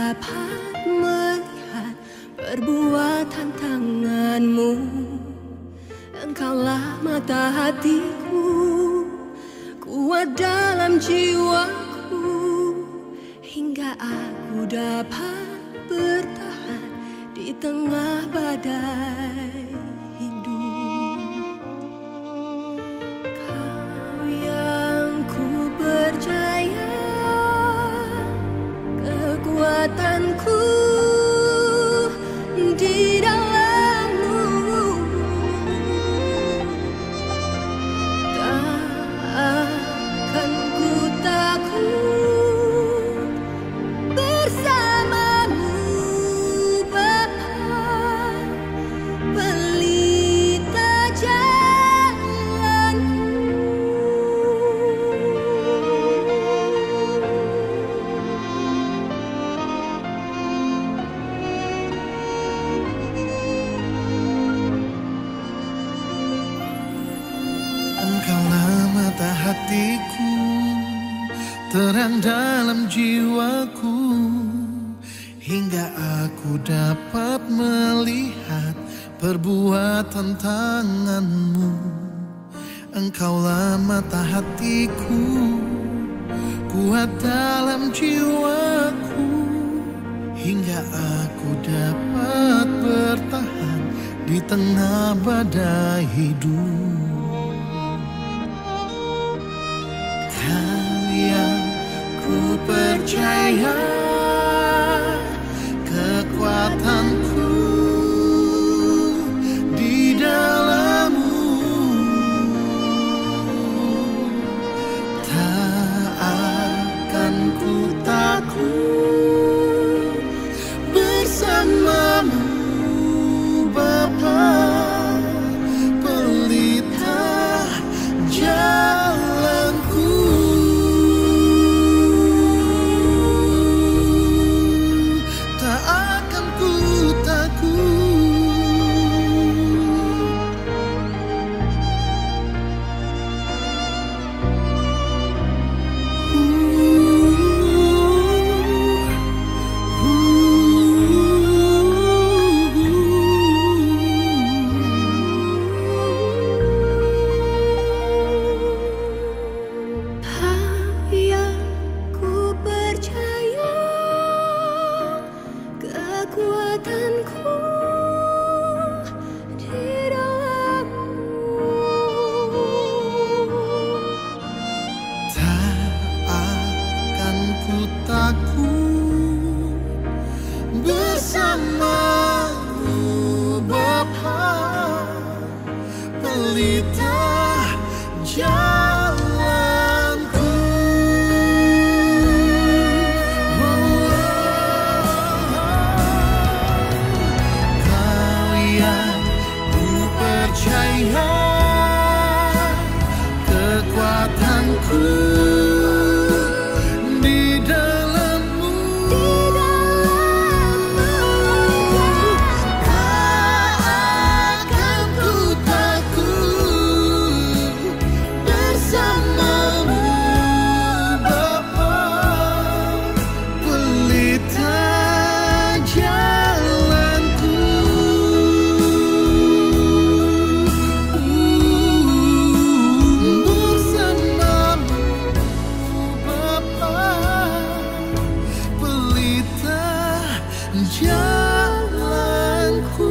dapat melihat perbuatan tanganmu. Engkaulah mata hatiku, kuat dalam jiwaku, hingga aku dapat bertahan di tengah badai hidup. Kau yang ku percaya, kekuatanku di dalam-Mu. Tak akan ku takut, bersama-Mu Bapa, pelita jalanku. Engkaulah mata hatiku, terang dalam jiwaku, hingga aku dapat melihat perbuatan tangan-Mu. Engkaulah mata hatiku, kuat dalam jiwaku, hingga aku dapat bertahan di tengah badai hidup. Kau yang ku percaya, kekuatanku di dalam-Mu. Tak akan ku takut, bersama-Mu Bapa, pelita jalanku. Tak akan ku takut. Kau yang ku percaya, kekuatanku di dalam-Mu. Tak akan ku takut, bersama-Mu Bapa, pelita jalanku. Kau yang ku percaya, kekuatanku di dalam-Mu. Tak akan ku takut, bersama-Mu Bapa, pelita jalanku. Bersama-Mu Bapa, pelita jalanku.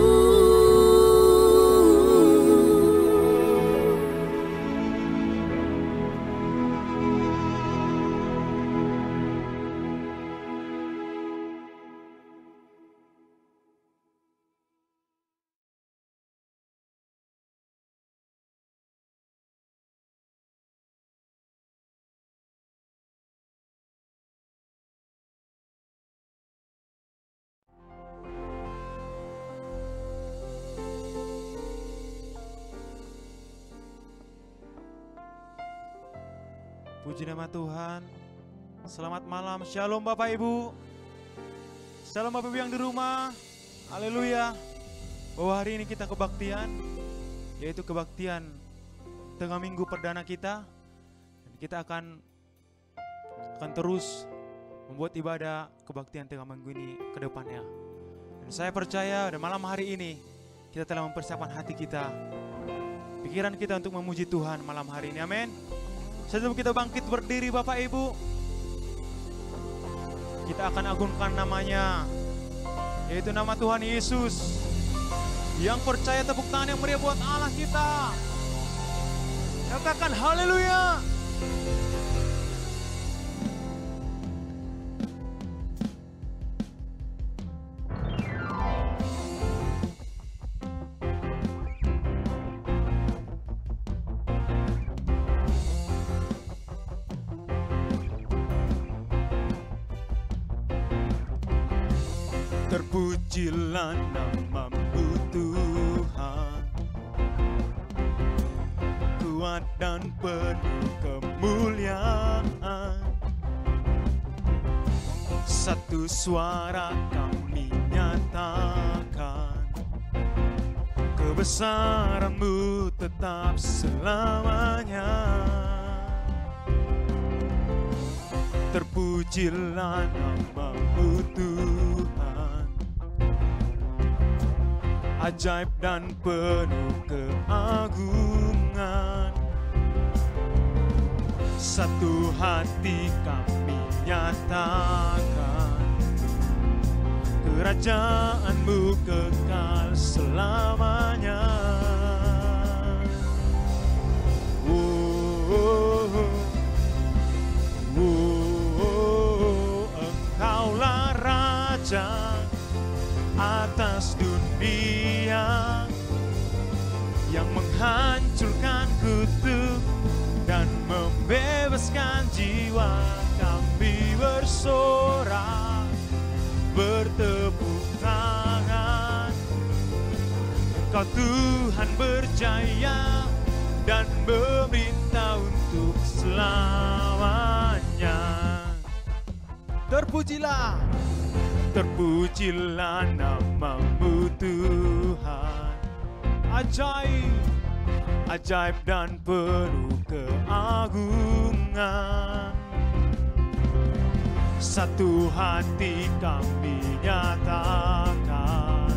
Puji nama Tuhan. Selamat malam, shalom Bapak Ibu. Shalom Bapak Ibu yang di rumah. Haleluya. Bahwa hari ini kita kebaktian, yaitu kebaktian tengah minggu perdana kita. Kita akan terus membuat ibadah kebaktian tengah minggu ini ke depannya. Dan saya percaya dan malam hari ini kita telah mempersiapkan hati kita, pikiran kita untuk memuji Tuhan malam hari ini. Amin. Sebelum kita bangkit berdiri Bapak Ibu, kita akan agungkan namanya, yaitu nama Tuhan Yesus. Yang percaya tepuk tangan yang meriah buat Allah kita. Katakan haleluya. Terpujilah nama-Mu Tuhan, kuat dan penuh kemuliaan. Satu suara kami nyatakan, kebesaran-Mu tetap selamanya. Terpujilah nama-Mu Tuhan, ajaib dan penuh keagungan. Satu hati kami nyatakan, kerajaan-Mu kekal selamanya. Engkaulah Raja atas dunia, yang menghancurkan kutuk dan membebaskan jiwa. Kami bersorak, bertepuk tangan. Engkau Tuhan berjaya dan memerintah untuk selamanya. Terpujilah, terpujilah nama-Mu Tuhan, ajaib, ajaib dan penuh keagungan. Satu hati kami nyatakan,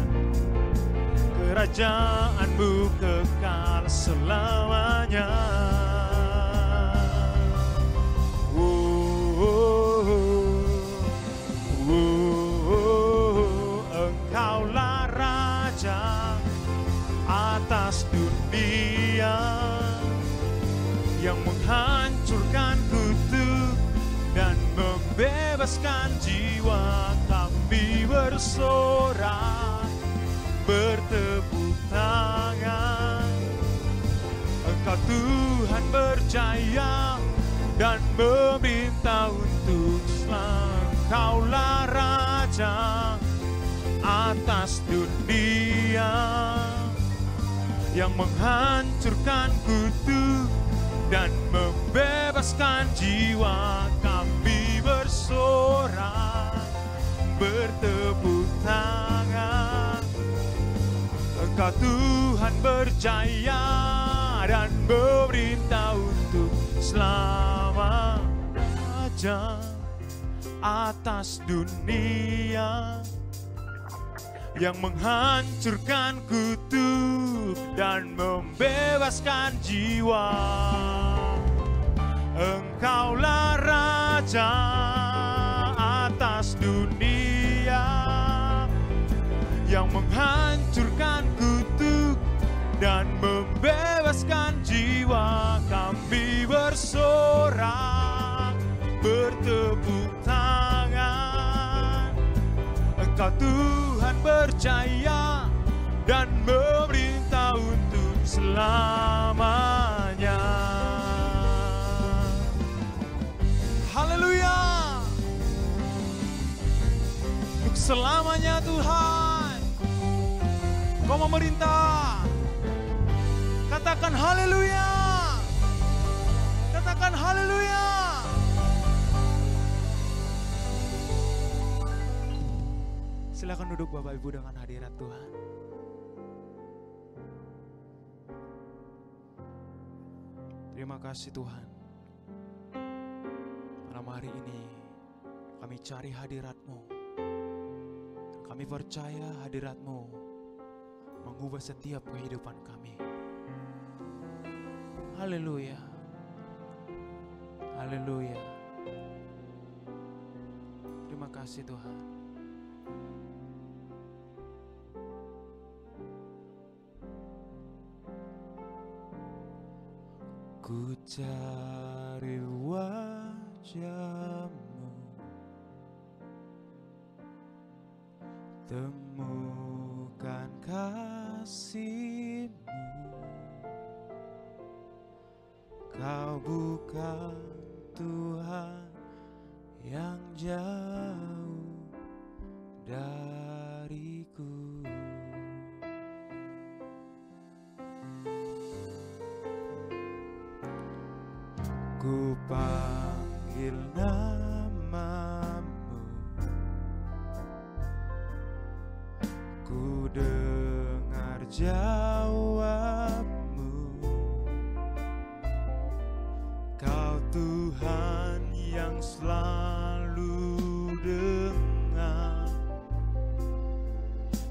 kerajaan-Mu kekal selamanya. Engkaulah Raja atas dunia, yang menghancurkan kutuk dan membebaskan jiwa. Kami bersorak, bertepuk tangan. Engkau Tuhan berjaya dan memerintah untuk selamanya. Engkaulah Raja atas dunia, yang menghancurkan kutuk dan membebaskan jiwa. Kami bersorak, bertepuk tangan. Engkau Tuhan berjaya dan memerintah untuk selama. Raja atas dunia, yang menghancurkan kutuk dan membebaskan jiwa. Engkaulah Raja atas dunia, yang menghancurkan kutuk dan membebaskan jiwa. Kami bersorak, bertepuk tangan. Engkau Tuhan berjaya dan memerintah untuk selamanya. Haleluya. Untuk selamanya Tuhan, Kau memerintah. Katakan haleluya. Katakan haleluya. Silakan duduk Bapak Ibu dengan hadirat Tuhan. Terima kasih Tuhan. Malam hari ini Kami cari hadirat-Mu. Kami percaya hadirat-Mu mengubah setiap kehidupan kami. Haleluya. Haleluya. Terima kasih Tuhan. Ku cari wajah-Mu, temukan kasih-Mu. Kau bukan Tuhan yang jauh dariku. Ku panggil nama-Mu, ku dengar jawab-Mu. Kau Tuhan yang selalu dengar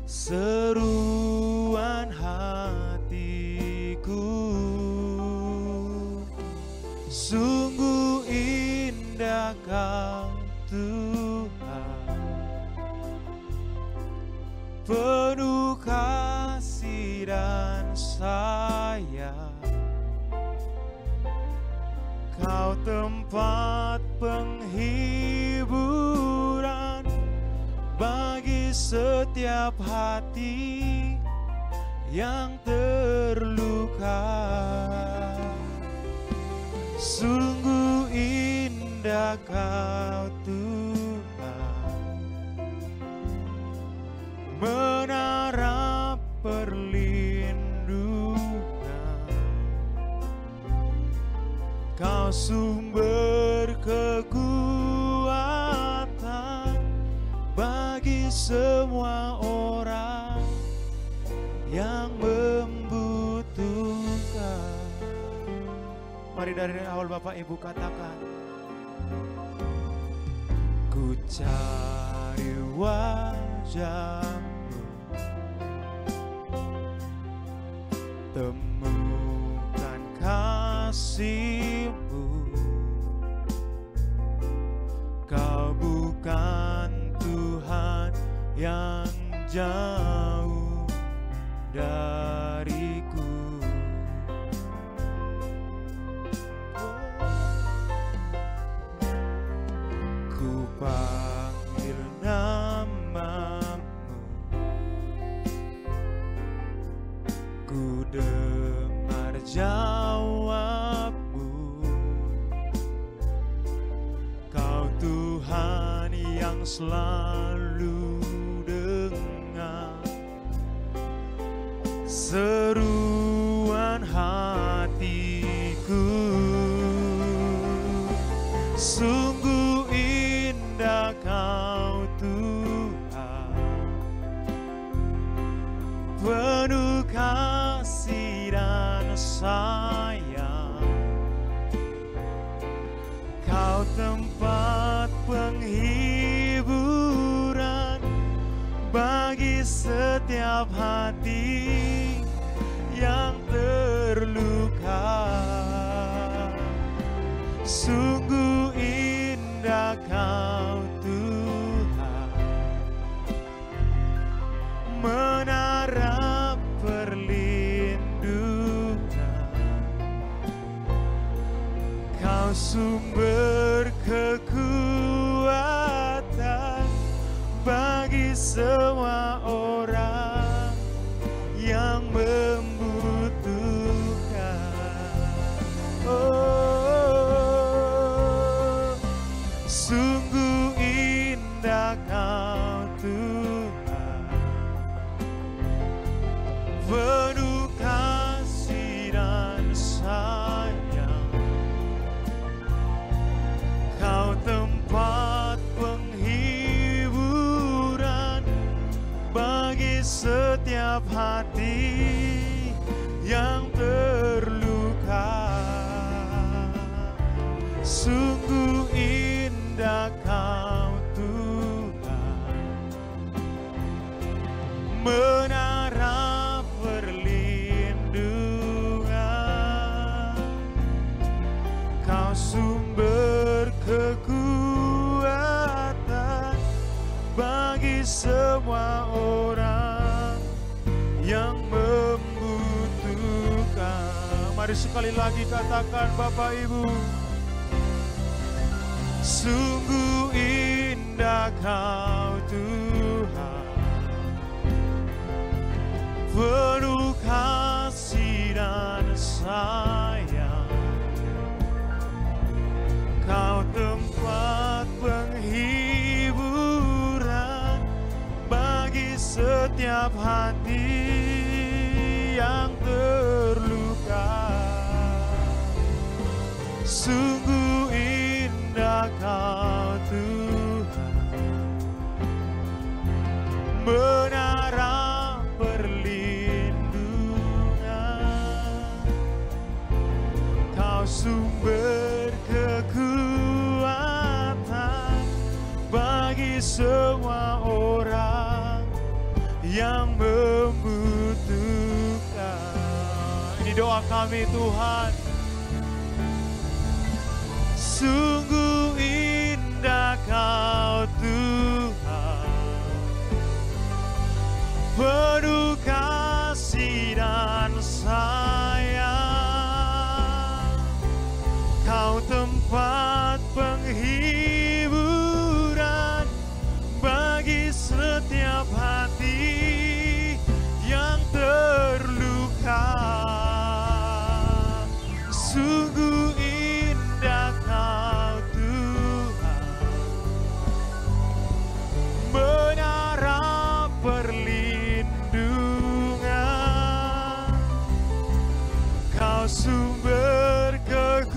seruan hatiku. Sungguh indah Kau Tuhan, penuh kasih dan sayang. Kau tempat penghiburan bagi setiap hati yang terluka. Sungguh indah Kau Tuhan, menara perlindungan. Kau sumber kekuatan bagi semua orang yang membutuhkan. Mari dari awal Bapak Ibu katakan, ku cari wajah-Mu, temukan kasih-Mu. Kau bukan Tuhan yang jauh dariku. Ku panggil nama-Mu, ku dengar jawab-Mu. Kau Tuhan yang selalu dengar seruan hatiku. Sungguh indah Kau Tuhan, penuh kasih dan sayang. Kau tempat penghiburan bagi setiap hati yang terluka. Sungguh indah Kau Tuhan, menara perlindungan. Kau sumber kekuatan bagi semua orang yang membutuhkan. Oh, sungguh indah Kau Tuhan, penuh kasih dan sayang. Kau tempat penghiburan bagi setiap hati yang terluka. Sungguh indah Kau semua orang yang membutuhkan. Mari sekali lagi katakan Bapak Ibu. Sungguh indah Kau Tuhan, penuh kasih dan sayang. Kau tempat penghiburan bagi setiap hati yang terluka. Sungguh indah Kau Tuhan, menara perlindungan. Kau sumber kekuatan bagi semua orang yang membutuhkan. Ini doa kami Tuhan. Sungguh indah Kau Tuhan, penuh kasih dan sayang. Kau tempat penghiburan bagi setiap hati yang terluka. Sungguh indah Kau Tuhan, menara perlindungan. Kau sumber kekuatan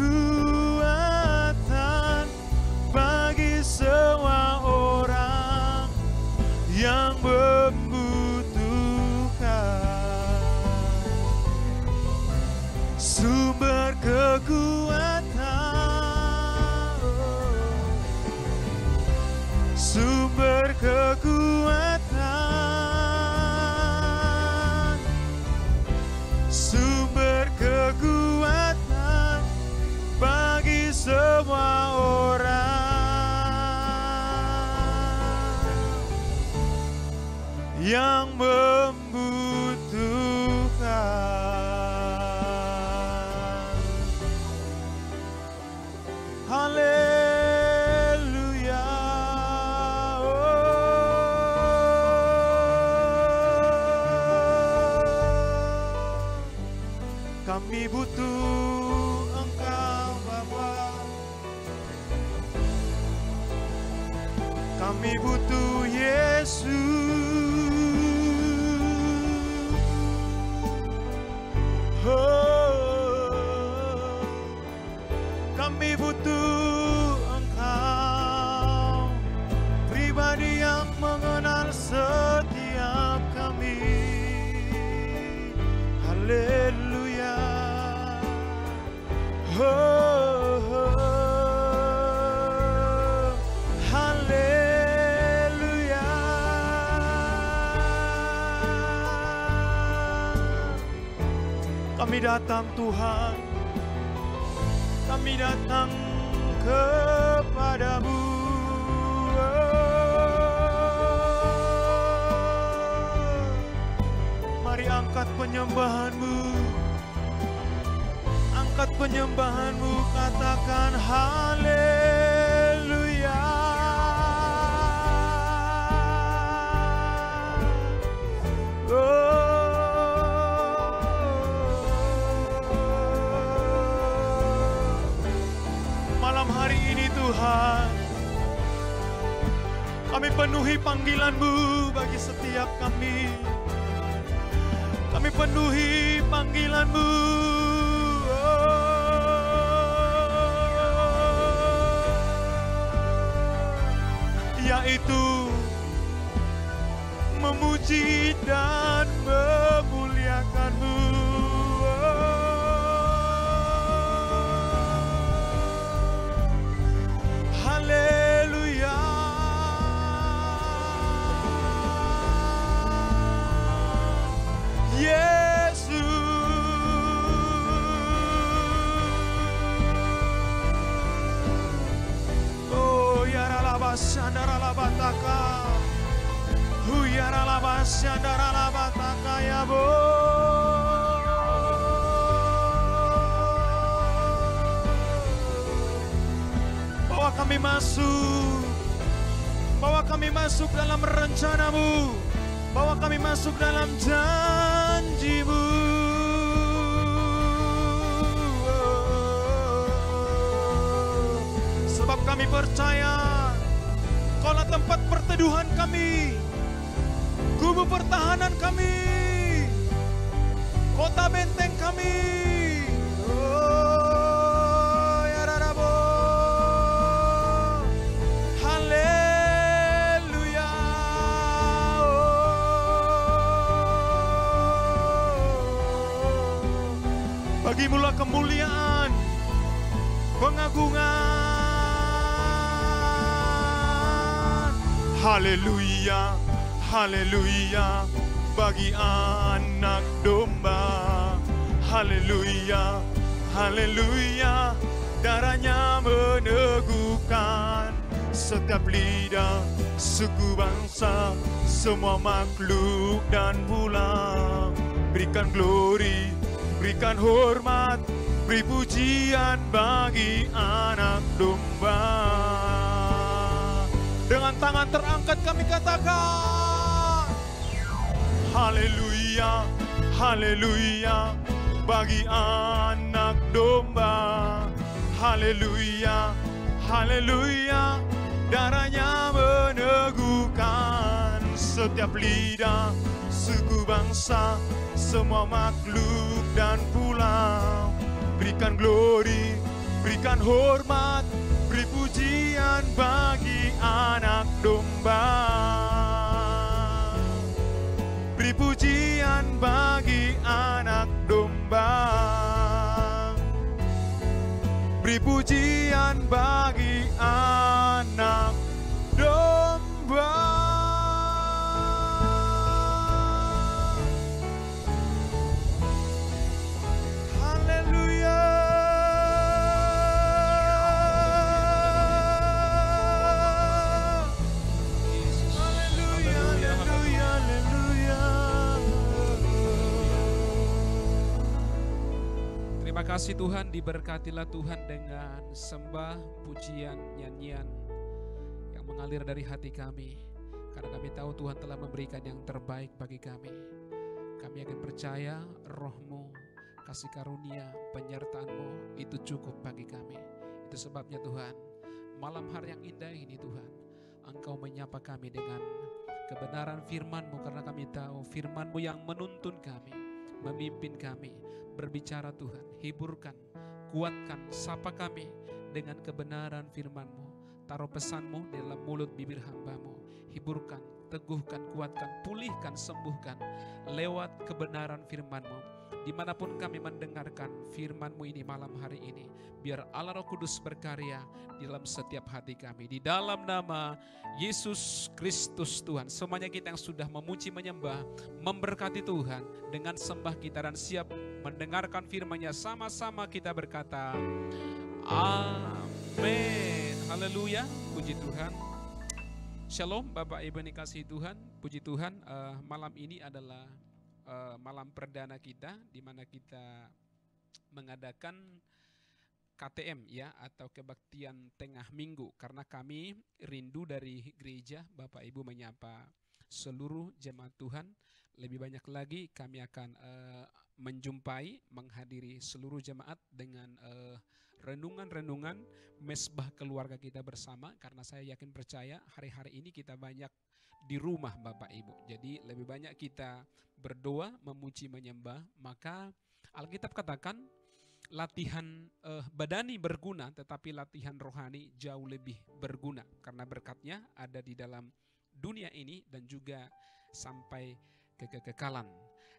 bagi semua orang yang membutuhkan. Sumber kekuatan, sumber kekuatan, sumber kekuatan bagi semua orang yang membutuhkan. Haleluya. Kami butuh Engkau Bapa, kami butuh Yesus. Oh, kami butuh Engkau, pribadi yang mengenal setiap kami. Haleluya. Haleluya. Kami datang Tuhan, kami datang kepadamu. Mari angkat penyembahanmu, angkat penyembahanmu, katakan haleluya. Malam hari ini Tuhan, kami penuhi panggilan-Mu bagi setiap kami. Kami penuhi panggilan-Mu, yaitu memuji dan memuliakan-Mu. Haleluya. Yesus. Oh ya ralabasandara labataka. Huya Bawa kami masuk. Bawa kami masuk dalam rencana-Mu. Bawa kami masuk dalam janji-Mu. Sebab kami percaya Kaulah tempat perteduhan kami, kubu pertahanan kami, kota benteng kami. Oh, ya Rabo. Haleluya. Oh. Bagimulah kemuliaan, pengagungan. Haleluya, haleluya, bagi anak domba. Haleluya, haleluya, darahnya meneguhkan setiap lidah, suku bangsa, semua makhluk dan pulang. Berikan glori, berikan hormat, beri pujian bagi anak domba. Dengan tangan terangkat kami katakan, haleluya, haleluya, bagi anak domba. Haleluya, haleluya, darahnya meneguhkan setiap lidah, suku bangsa, semua makhluk dan pulau. Berikan glori, berikan hormat, beri pujian bagi anak domba. Beri pujian bagi anak domba. Beri pujian bagi anak domba. Haleluya. Terima kasih Tuhan, diberkatilah Tuhan dengan sembah, pujian, nyanyian yang mengalir dari hati kami. Karena kami tahu Tuhan telah memberikan yang terbaik bagi kami. Kami akan percaya roh-Mu, kasih karunia, penyertaan-Mu itu cukup bagi kami. Itu sebabnya Tuhan, malam hari yang indah ini Tuhan, Engkau menyapa kami dengan kebenaran firman-Mu. Karena kami tahu firman-Mu yang menuntun kami, memimpin kami, berbicara Tuhan, hiburkan, kuatkan, sapa kami dengan kebenaran firman-Mu. Taruh pesan-Mu di dalam mulut bibir hamba-Mu. Hiburkan, teguhkan, kuatkan, pulihkan, sembuhkan lewat kebenaran firman-Mu. Dimanapun kami mendengarkan firman-Mu ini malam hari ini, biar Allah Roh Kudus berkarya di dalam setiap hati kami. Di dalam nama Yesus Kristus Tuhan, semuanya kita yang sudah memuji, menyembah, memberkati Tuhan dengan sembah kita dan siap mendengarkan firman-Nya, sama-sama kita berkata amin. Haleluya, puji Tuhan. Shalom Bapak Ibu yang dikasihi Tuhan, puji Tuhan. Malam ini adalah malam perdana kita, di mana kita mengadakan KTM ya, atau kebaktian tengah minggu. Karena kami rindu dari gereja Bapak Ibu menyapa seluruh jemaat Tuhan. Lebih banyak lagi kami akan menjumpai, menghadiri seluruh jemaat dengan renungan-renungan mesbah keluarga kita bersama. Karena saya yakin percaya hari-hari ini kita banyak di rumah Bapak Ibu. Jadi lebih banyak kita berdoa, memuji, menyembah. Maka Alkitab katakan latihan badani berguna, tetapi latihan rohani jauh lebih berguna. Karena berkatnya ada di dalam dunia ini dan juga sampai kekekalan.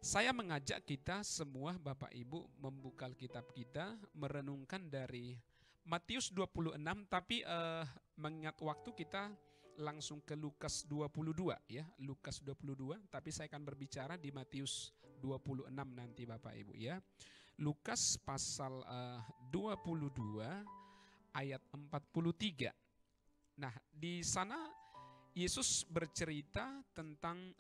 Saya mengajak kita semua Bapak Ibu membuka Alkitab kita, merenungkan dari Matius 26, tapi mengingat waktu kita langsung ke Lukas 22 ya, Lukas 22, tapi saya akan berbicara di Matius 26 nanti Bapak Ibu ya. Lukas pasal 22 ayat 43. Nah, di sana Yesus bercerita tentang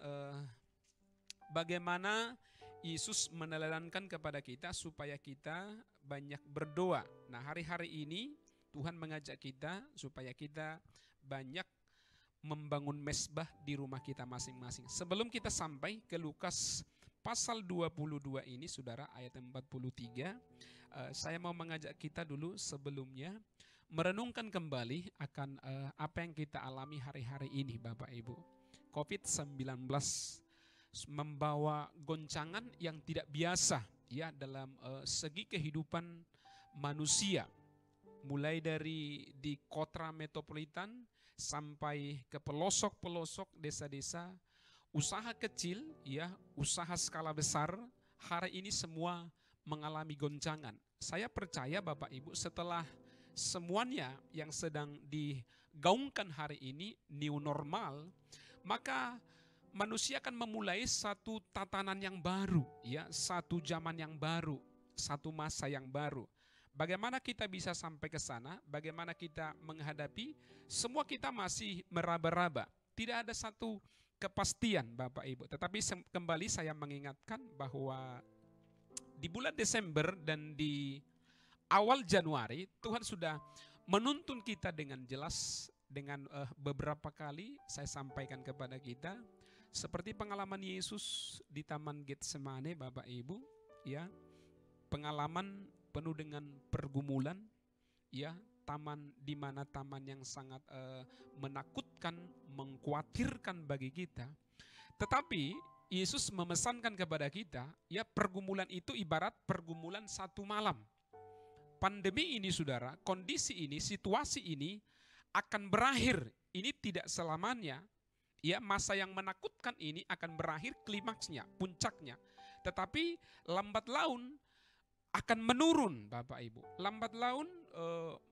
bagaimana Yesus meneladangkan kepada kita supaya kita banyak berdoa. Nah, hari-hari ini Tuhan mengajak kita supaya kita banyak membangun mesbah di rumah kita masing-masing. Sebelum kita sampai ke Lukas pasal 22 ini, saudara, ayat 43, saya mau mengajak kita dulu sebelumnya merenungkan kembali akan apa yang kita alami hari-hari ini, Bapak Ibu. COVID-19 membawa goncangan yang tidak biasa ya dalam segi kehidupan manusia, mulai dari di kota metropolitan sampai ke pelosok-pelosok desa-desa, usaha kecil ya, usaha skala besar, hari ini semua mengalami goncangan. Saya percaya Bapak Ibu, setelah semuanya yang sedang digaungkan hari ini new normal, maka manusia akan memulai satu tatanan yang baru, ya, satu zaman yang baru, satu masa yang baru. Bagaimana kita bisa sampai ke sana? Bagaimana kita menghadapi? Semua kita masih meraba-raba. Tidak ada satu kepastian, Bapak Ibu. Tetapi kembali saya mengingatkan bahwa di bulan Desember dan di awal Januari, Tuhan sudah menuntun kita dengan jelas, dengan beberapa kali saya sampaikan kepada kita. Seperti pengalaman Yesus di Taman Getsemane, Bapak Ibu, ya, pengalaman penuh dengan pergumulan, ya, taman di mana taman yang sangat menakutkan, mengkhawatirkan bagi kita. Tetapi Yesus memesankan kepada kita, ya, pergumulan itu ibarat pergumulan satu malam. Pandemi ini, saudara, kondisi ini, situasi ini akan berakhir. Ini tidak selamanya. Ya, masa yang menakutkan ini akan berakhir klimaksnya, puncaknya. Tetapi lambat laun akan menurun, Bapak Ibu. Lambat laun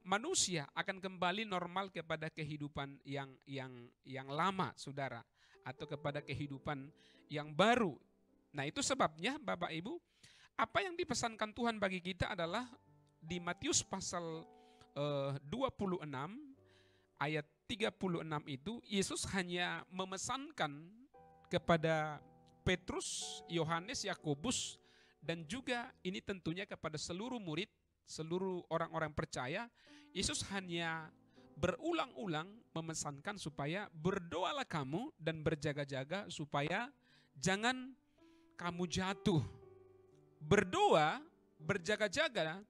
manusia akan kembali normal kepada kehidupan yang lama, saudara, atau kepada kehidupan yang baru. Nah, itu sebabnya Bapak Ibu, apa yang dipesankan Tuhan bagi kita adalah di Matius pasal 26 ayat 36 itu, Yesus hanya memesankan kepada Petrus, Yohanes, Yakobus, dan juga ini tentunya kepada seluruh murid, seluruh orang-orang percaya. Yesus hanya berulang-ulang memesankan supaya berdoalah kamu dan berjaga-jaga supaya jangan kamu jatuh. Berdoa, berjaga-jaga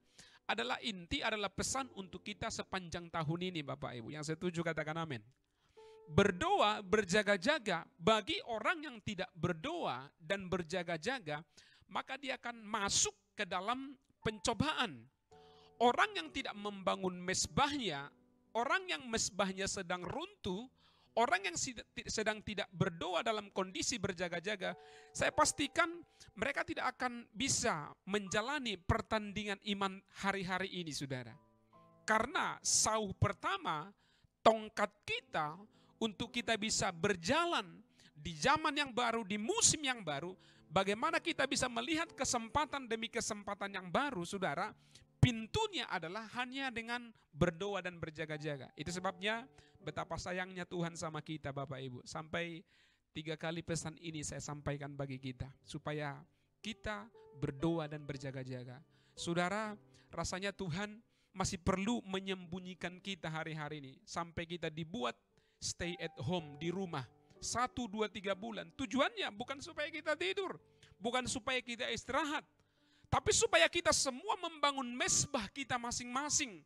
adalah inti, adalah pesan untuk kita sepanjang tahun ini, Bapak Ibu. Yang setuju katakan amin. Berdoa, berjaga-jaga, bagi orang yang tidak berdoa dan berjaga-jaga, maka dia akan masuk ke dalam pencobaan. Orang yang tidak membangun mesbahnya, orang yang mesbahnya sedang runtuh, orang yang sedang tidak berdoa dalam kondisi berjaga-jaga, saya pastikan mereka tidak akan bisa menjalani pertandingan iman hari-hari ini, saudara. Karena sauh pertama, tongkat kita untuk kita bisa berjalan di zaman yang baru, di musim yang baru, bagaimana kita bisa melihat kesempatan demi kesempatan yang baru, saudara, pintunya adalah hanya dengan berdoa dan berjaga-jaga. Itu sebabnya betapa sayangnya Tuhan sama kita, Bapak Ibu. Sampai 3 kali pesan ini saya sampaikan bagi kita, supaya kita berdoa dan berjaga-jaga. Saudara, rasanya Tuhan masih perlu menyembunyikan kita hari-hari ini, sampai kita dibuat stay at home di rumah 1, 2, 3 bulan. Tujuannya bukan supaya kita tidur, bukan supaya kita istirahat, tapi supaya kita semua membangun mesbah kita masing-masing,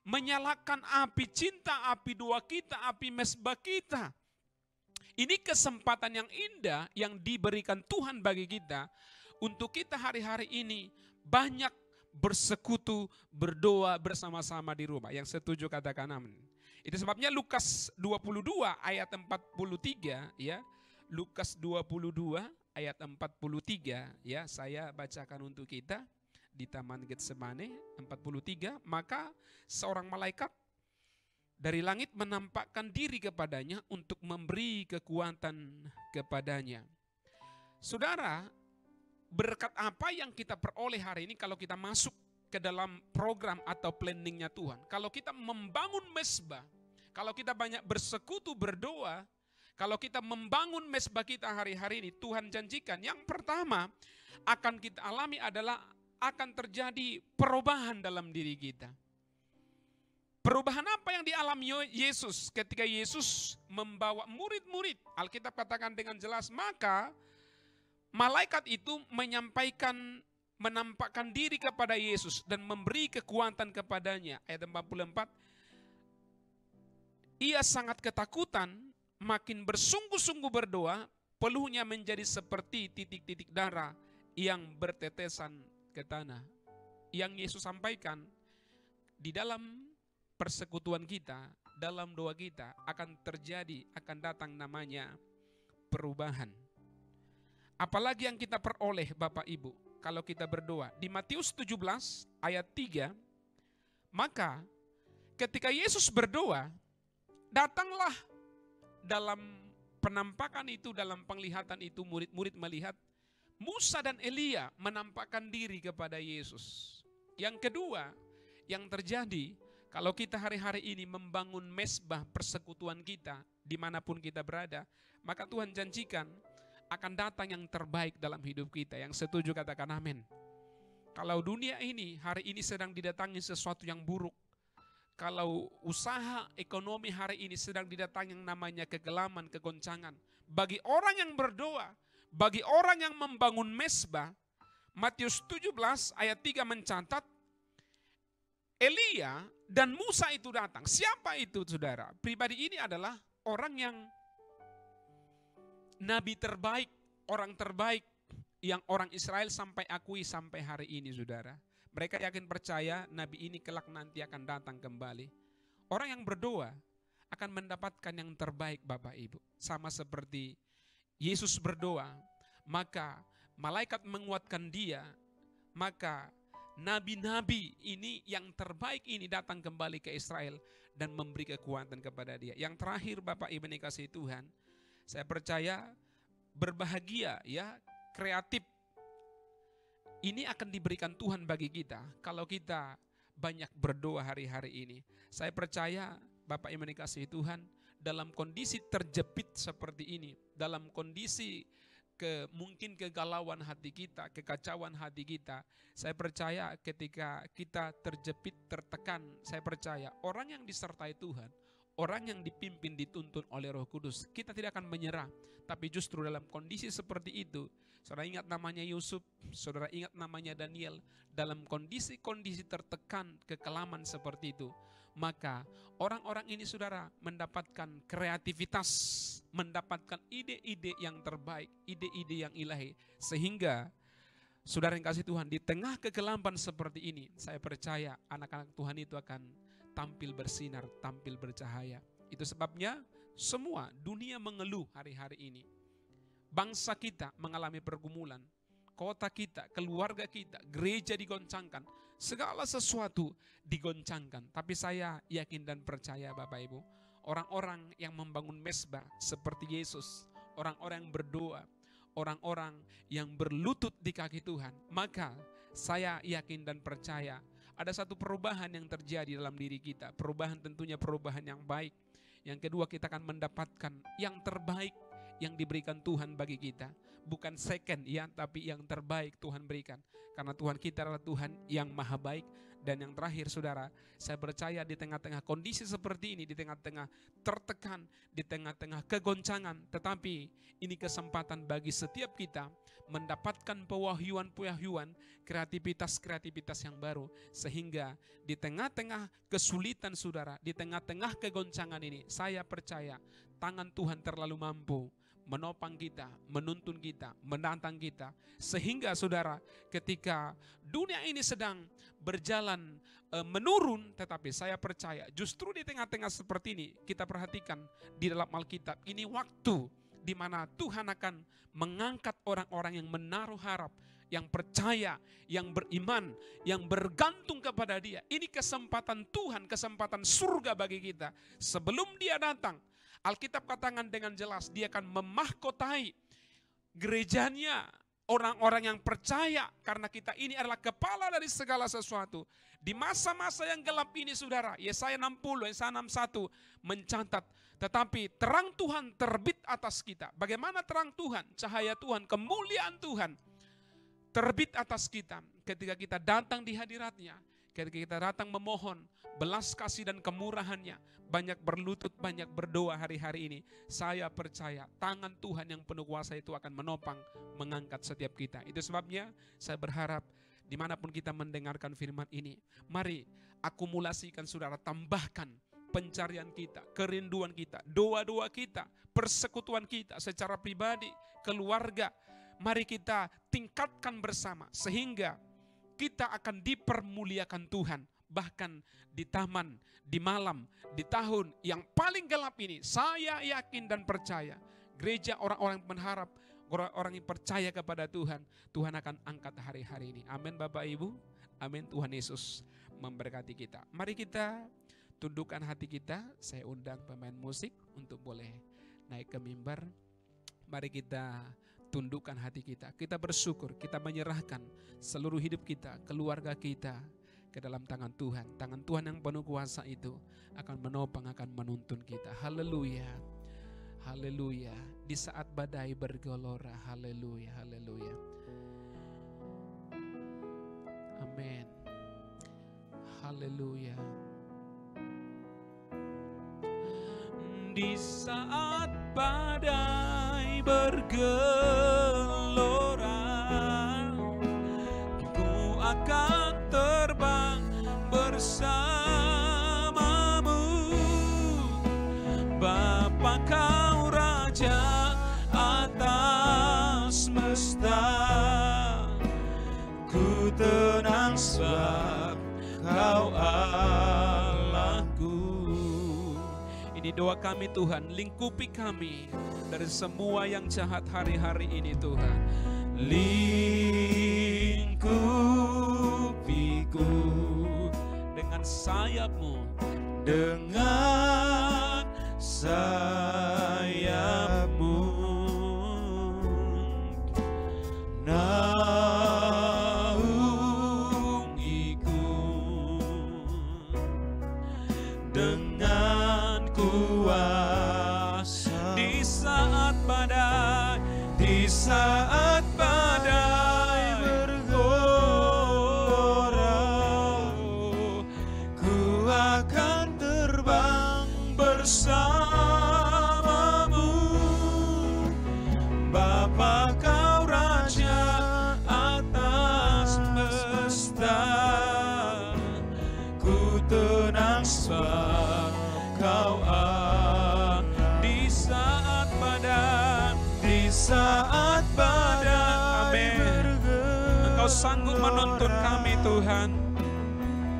menyalakan api cinta, api doa kita, api mesbah kita. Ini kesempatan yang indah yang diberikan Tuhan bagi kita untuk kita hari-hari ini banyak bersekutu, berdoa bersama-sama di rumah. Yang setuju katakan amin. Itu sebabnya Lukas 22 ayat 43, ya. Lukas 22 ayat 43, ya, saya bacakan untuk kita di Taman Getsemane 43. Maka seorang malaikat dari langit menampakkan diri kepadanya untuk memberi kekuatan kepadanya. Saudara, berkat apa yang kita peroleh hari ini kalau kita masuk ke dalam program atau planningnya Tuhan? Kalau kita membangun mesbah, kalau kita banyak bersekutu berdoa, Kalau kita membangun mezbah kita hari-hari ini, Tuhan janjikan yang pertama akan kita alami adalah akan terjadi perubahan dalam diri kita. Perubahan apa yang dialami Yesus ketika Yesus membawa murid-murid? Alkitab katakan dengan jelas, maka malaikat itu menampakkan diri kepada Yesus dan memberi kekuatan kepadanya. Ayat 44, ia sangat ketakutan, makin bersungguh-sungguh berdoa, peluhnya menjadi seperti titik-titik darah yang bertetesan ke tanah. Yang Yesus sampaikan, di dalam persekutuan kita, dalam doa kita akan terjadi, akan datang namanya perubahan. Apalagi yang kita peroleh Bapak Ibu kalau kita berdoa. Di Matius 17 ayat 3, maka ketika Yesus berdoa, datanglah dalam penampakan itu, dalam penglihatan itu, murid-murid melihat Musa dan Elia menampakkan diri kepada Yesus. Yang kedua yang terjadi, kalau kita hari-hari ini membangun mezbah persekutuan kita, dimanapun kita berada, maka Tuhan janjikan akan datang yang terbaik dalam hidup kita. Yang setuju katakan amin. Kalau dunia ini hari ini sedang didatangi sesuatu yang buruk, kalau usaha ekonomi hari ini sedang didatangi yang namanya kegelaman, kegoncangan, bagi orang yang berdoa, bagi orang yang membangun mezbah, Matius 17 ayat 3 mencatat, Elia dan Musa itu datang. Siapa itu saudara? Pribadi ini adalah orang yang nabi terbaik, orang terbaik yang orang Israel sampai akui sampai hari ini saudara. Mereka yakin percaya nabi ini kelak nanti akan datang kembali. Orang yang berdoa akan mendapatkan yang terbaik Bapak Ibu. Sama seperti Yesus berdoa, maka malaikat menguatkan dia, maka nabi-nabi ini yang terbaik ini datang kembali ke Israel dan memberi kekuatan kepada dia. Yang terakhir Bapak Ibu yang dikasihi Tuhan, saya percaya berbahagia ya, kreatif. Ini akan diberikan Tuhan bagi kita kalau kita banyak berdoa hari-hari ini. Saya percaya Bapak Ibu yang dikasihi Tuhan, dalam kondisi terjepit seperti ini, dalam kondisi mungkin kegalauan hati kita, kekacauan hati kita, saya percaya ketika kita terjepit, tertekan, saya percaya orang yang disertai Tuhan, orang yang dipimpin, dituntun oleh Roh Kudus, kita tidak akan menyerah. Tapi justru dalam kondisi seperti itu, saudara ingat namanya Yusuf, saudara ingat namanya Daniel, dalam kondisi-kondisi tertekan, kekelaman seperti itu, maka orang-orang ini saudara mendapatkan kreativitas, mendapatkan ide-ide yang terbaik, ide-ide yang ilahi. Sehingga saudara yang kasih Tuhan, di tengah kegelapan seperti ini, saya percaya anak-anak Tuhan itu akan tampil bersinar, tampil bercahaya. Itu sebabnya semua dunia mengeluh hari-hari ini. Bangsa kita mengalami pergumulan, kota kita, keluarga kita, gereja digoncangkan, segala sesuatu digoncangkan. Tapi saya yakin dan percaya Bapak Ibu, orang-orang yang membangun mezbah seperti Yesus, orang-orang yang berdoa, orang-orang yang berlutut di kaki Tuhan, maka saya yakin dan percaya ada satu perubahan yang terjadi dalam diri kita. Perubahan tentunya perubahan yang baik. Yang kedua, kita akan mendapatkan yang terbaik yang diberikan Tuhan bagi kita. Bukan second ya, tapi yang terbaik Tuhan berikan. Karena Tuhan kita adalah Tuhan yang maha baik. Dan yang terakhir saudara, saya percaya di tengah-tengah kondisi seperti ini, di tengah-tengah tertekan, di tengah-tengah kegoncangan, tetapi ini kesempatan bagi setiap kita mendapatkan pewahyuan-pewahyuan, kreativitas-kreativitas yang baru. Sehingga di tengah-tengah kesulitan saudara, di tengah-tengah kegoncangan ini, saya percaya tangan Tuhan terlalu mampu menopang kita, menuntun kita, menantang kita. Sehingga saudara, ketika dunia ini sedang berjalan menurun, tetapi saya percaya justru di tengah-tengah seperti ini, kita perhatikan di dalam Alkitab, ini waktu di mana Tuhan akan mengangkat orang-orang yang menaruh harap, yang percaya, yang beriman, yang bergantung kepada Dia. Ini kesempatan Tuhan, kesempatan surga bagi kita. Sebelum Dia datang, Alkitab katakan dengan jelas, Dia akan memahkotai gerejanya, orang-orang yang percaya, karena kita ini adalah kepala dari segala sesuatu. Di masa-masa yang gelap ini saudara, Yesaya 60, Yesaya 61 mencatat Tetapi terang Tuhan terbit atas kita. Bagaimana terang Tuhan, cahaya Tuhan, kemuliaan Tuhan terbit atas kita ketika kita datang di hadirat-Nya, ketika kita datang memohon belas kasih dan kemurahan-Nya, banyak berlutut, banyak berdoa hari-hari ini. Saya percaya tangan Tuhan yang penuh kuasa itu akan menopang, mengangkat setiap kita. Itu sebabnya saya berharap dimanapun kita mendengarkan firman ini, mari akumulasikan saudara, tambahkan pencarian kita, kerinduan kita, doa-doa kita, persekutuan kita secara pribadi, keluarga. Mari kita tingkatkan bersama sehingga kita akan dipermuliakan Tuhan. Bahkan di taman, di malam, di tahun yang paling gelap ini, saya yakin dan percaya gereja orang-orang yang berharap, orang-orang yang percaya kepada Tuhan, Tuhan akan angkat hari-hari ini. Amin Bapak Ibu, amin. Tuhan Yesus memberkati kita. Mari kita tundukkan hati kita. Saya undang pemain musik untuk boleh naik ke mimbar. Mari kita tundukkan hati kita. Kita bersyukur, kita menyerahkan seluruh hidup kita, keluarga kita ke dalam tangan Tuhan. Tangan Tuhan yang penuh kuasa itu akan menopang, akan menuntun kita. Haleluya, haleluya. Di saat badai bergelora, haleluya, haleluya. Amin. Haleluya. Di saat badai bergelora, ku akan terbang bersamamu. Bapa Kau Raja atas semesta, ku tenang sebab Kau Allahku. Ini doa kami Tuhan, lingkupi kami dari semua yang jahat hari-hari ini Tuhan. Lingkupiku dengan sayap-Mu, dengan sayap-Mu. Naungiku dengan kuasa di saat badai, di saat badai bergelora, ku akan terbang bersamamu. Bapa Kau Raja atas semesta, ku tenang sebab Kau di saat badai, di saat badai. Amin. Engkau sanggup menuntun kami Tuhan,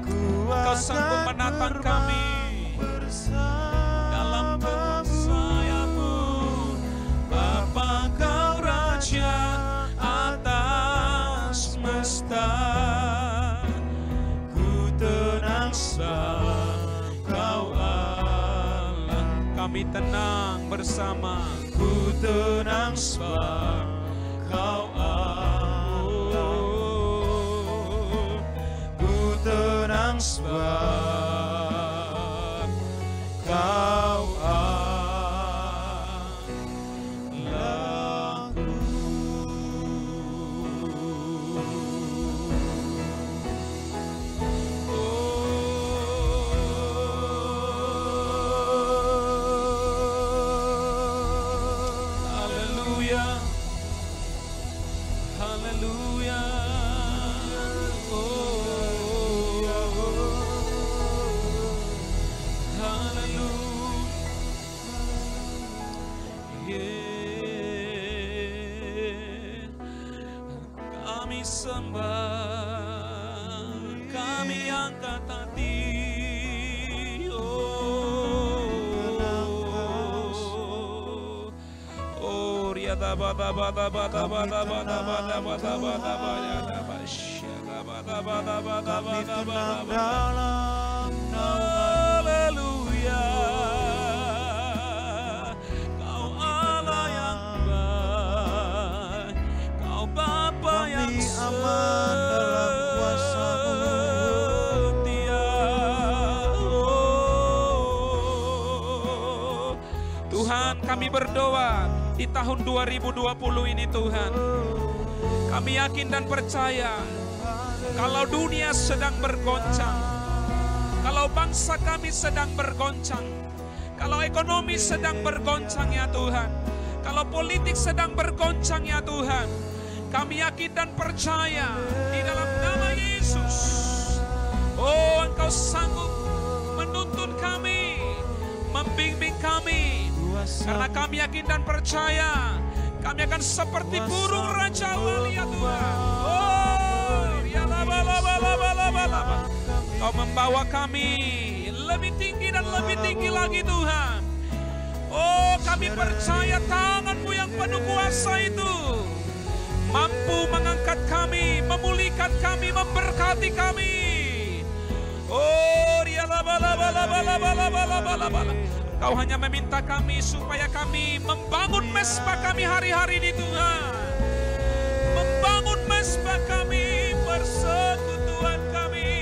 Engkau sanggup menatang kami dalam tangan sayap-Mu. Bapa Kau Raja atas semesta, ku tenang sebab Kau Allah. Kami tenang bersama, ku tenang sebab Kau Allah. Ku tenang sebab Kau Allahku. Haleluya, haleluya. Kami sembah, kami angkat hati. Oh, riada bada bada bada bada bada bada bada bada bada bada bada bada bada bada. Haleluya. Kau Allah yang baik, Kau Bapa yang aman dalam kuasa-Mu. setia. kami berdoa di tahun 2020 ini Tuhan. Kami yakin dan percaya kalau dunia sedang bergoncang, kalau bangsa kami sedang bergoncang, kalau ekonomi sedang bergoncang ya Tuhan, kalau politik sedang bergoncang ya Tuhan, kami yakin dan percaya di dalam nama Yesus. Oh, Engkau sanggup menuntun kami, membimbing kami, karena kami yakin dan percaya kami akan seperti burung Raja Wali ya Tuhan. Oh, Kau membawa kami lebih tinggi dan lebih tinggi lagi Tuhan. Oh, kami percaya tangan-Mu yang penuh kuasa itu mampu mengangkat kami, memulihkan kami, memberkati kami. Oh, Kau hanya meminta kami supaya kami membangun mesbah kami hari-hari ini Tuhan. Membangun mesbah kami, persekutuan kami.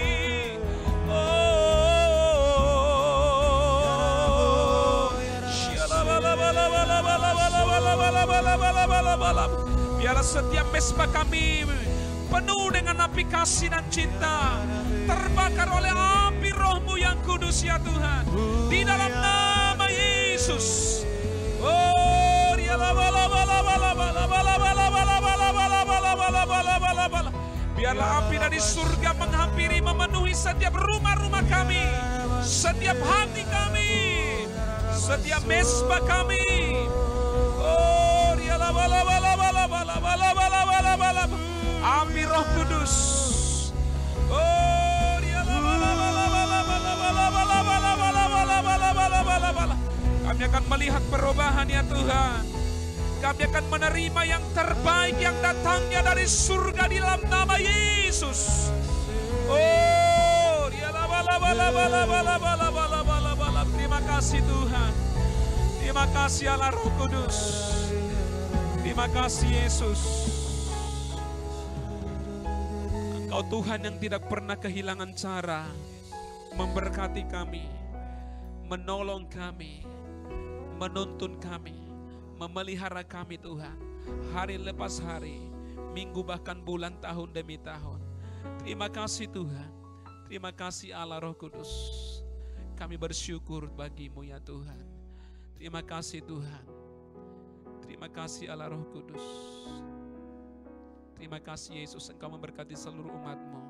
Biarlah setiap mesbah kami penuh dengan api kasih dan cinta, terbakar oleh api Roh-Mu yang kudus ya Tuhan, di dalam nama Yesus. Oh, biarlah api dari surga menghampiri, memenuhi setiap rumah-rumah kami, setiap hati kami, setiap mesbah kami. Oh, api Roh Kudus. Oh, kami akan melihat perubahan ya Tuhan. Kami akan menerima yang terbaik yang datangnya dari surga di dalam nama Yesus. Oh, terima kasih Tuhan. Terima kasih Allah Roh Kudus. Terima kasih Yesus. Engkau Tuhan yang tidak pernah kehilangan cara memberkati kami, menolong kami, menuntun kami, memelihara kami Tuhan, hari lepas hari, minggu bahkan bulan, tahun demi tahun. Terima kasih Tuhan. Terima kasih Allah Roh Kudus. Kami bersyukur bagi-Mu ya Tuhan. Terima kasih Tuhan. Terima kasih Allah Roh Kudus. Terima kasih Yesus, Engkau memberkati seluruh umat-Mu.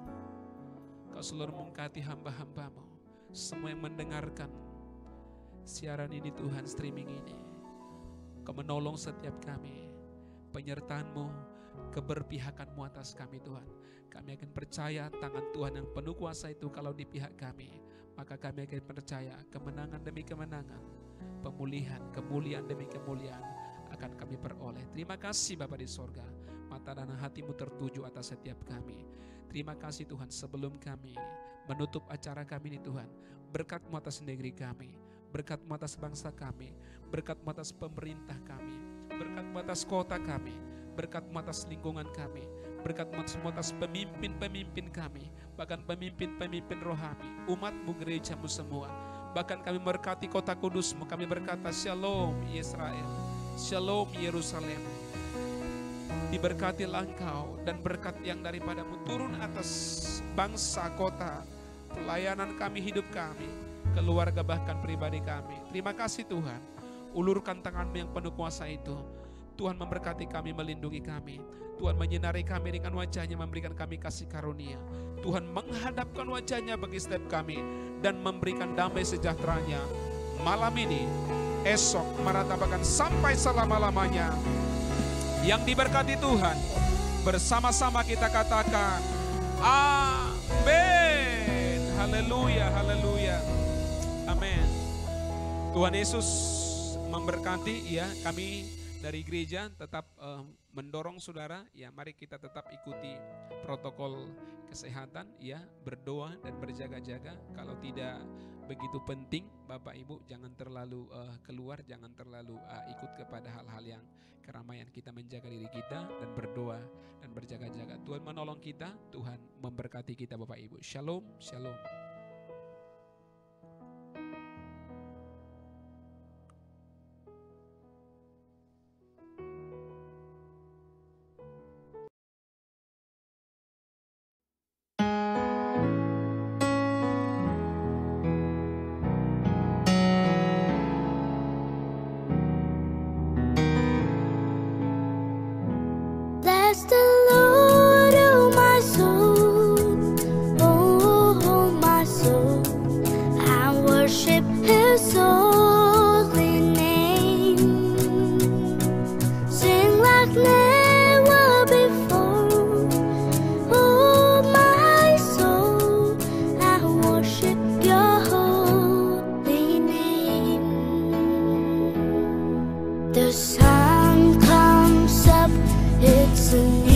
Engkau selalu memberkati hamba-hamba-Mu, semua yang mendengarkan siaran ini Tuhan, streaming ini. Engkau menolong setiap kami, penyertaan-Mu, keberpihakan-Mu atas kami Tuhan. Kami akan percaya tangan Tuhan yang penuh kuasa itu kalau di pihak kami, maka kami akan percaya kemenangan demi kemenangan, pemulihan, kemuliaan demi kemuliaan akan kami peroleh. Terima kasih Bapa di sorga, mata dan hati-Mu tertuju atas setiap kami. Terima kasih Tuhan, sebelum kami menutup acara kami ini Tuhan, berkat-Mu atas negeri kami, berkat-Mu atas bangsa kami, berkat-Mu atas pemerintah kami, berkat-Mu atas kota kami, berkat-Mu atas lingkungan kami, berkat-Mu atas pemimpin-pemimpin kami, bahkan pemimpin-pemimpin rohani, umat-Mu, gereja-Mu semua. Bahkan kami berkati kota kudus-Mu, kami berkata Shalom Israel, Shalom Yerusalem. Diberkatilah Engkau dan berkat yang daripada-Mu turun atas bangsa, kota, pelayanan kami, hidup kami, keluarga bahkan pribadi kami. Terima kasih Tuhan. Ulurkan tangan-Mu yang penuh kuasa itu. Tuhan memberkati kami, melindungi kami. Tuhan menyinari kami dengan wajah-Nya, memberikan kami kasih karunia. Tuhan menghadapkan wajah-Nya bagi setiap kami dan memberikan damai sejahtera-Nya malam ini, esok, meratabakan sampai selama-lamanya. Yang diberkati Tuhan, bersama-sama kita katakan amin. Haleluya, haleluya, amin. Tuhan Yesus memberkati ya. Kami dari gereja tetap mendorong saudara ya, mari kita tetap ikuti protokol kesehatan ya, berdoa dan berjaga-jaga. Kalau tidak begitu penting, Bapak Ibu jangan terlalu keluar, jangan terlalu ikut kepada hal-hal yang keramaian. Kita menjaga diri kita dan berdoa dan berjaga-jaga. Tuhan menolong kita, Tuhan memberkati kita Bapak Ibu. Shalom, shalom. Bless the Lord, oh my soul, oh my soul. I worship His holy name. Sing like never before, oh my soul. I worship Your holy name. The sun comes up, it's a new